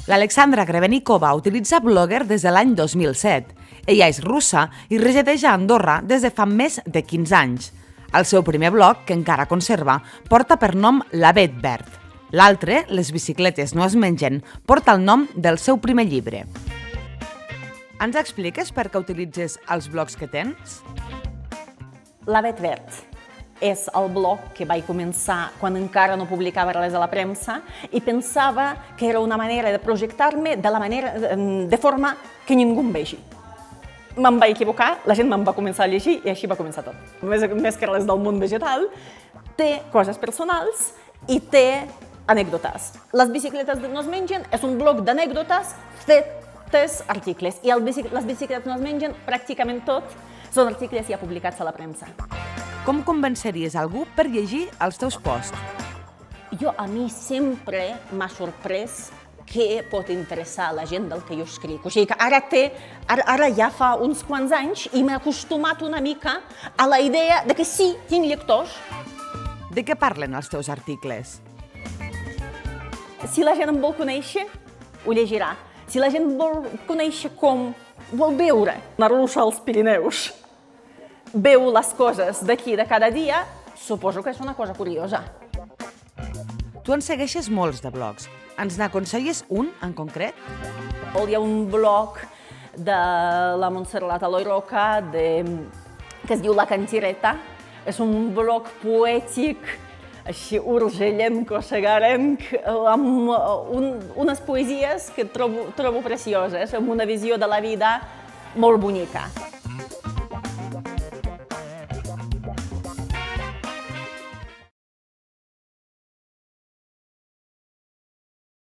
L'Alexandra Grebennikova utilitza Blogger des de l'any 2007. Ella és russa i resideix a Andorra des de fa més de 15 anys. El seu primer blog, que encara conserva, porta per nom l'Avet Verd. L'altre, Les bicicletes no es mengen, porta el nom del seu primer llibre. Ens expliques per què utilitzes els blogs que tens? L'Avet Verd és el blog que vaig començar quan encara no publicava res a la premsa i pensava que era una manera de projectar-me de forma que ningú em vegi. Me'n vaig equivocar, la gent me'n va començar a llegir i així va començar tot. Més que res del món vegetal, té coses personals i té anècdotes. Les bicicletes no es mengen és un blog d'anècdotes fetes articles i les bicicletes no es mengen pràcticament tot són articles ja publicats a la premsa. Com convenceries algú per llegir els teus posts? A mi sempre m'ha sorprès què pot interessar a la gent del que jo escric. O sigui que ara ja fa uns quants anys i m'he acostumat una mica a la idea de que sí, tinc lectors. De què parlen els teus articles? Si la gent em vol conèixer, ho llegirà. Si la gent vol conèixer vol veure una russa als Pirineus, veu les coses d'aquí de cada dia, suposo que és una cosa curiosa. Tu en segueixes molts de blogs. Ens n'aconselles un en concret? Hi ha un blog de la Montserrat Eloi Roca que es diu La Cantireta. És un blog poètic, així urgellenco, segarenc, amb unes poesies que trobo precioses, amb una visió de la vida molt bonica.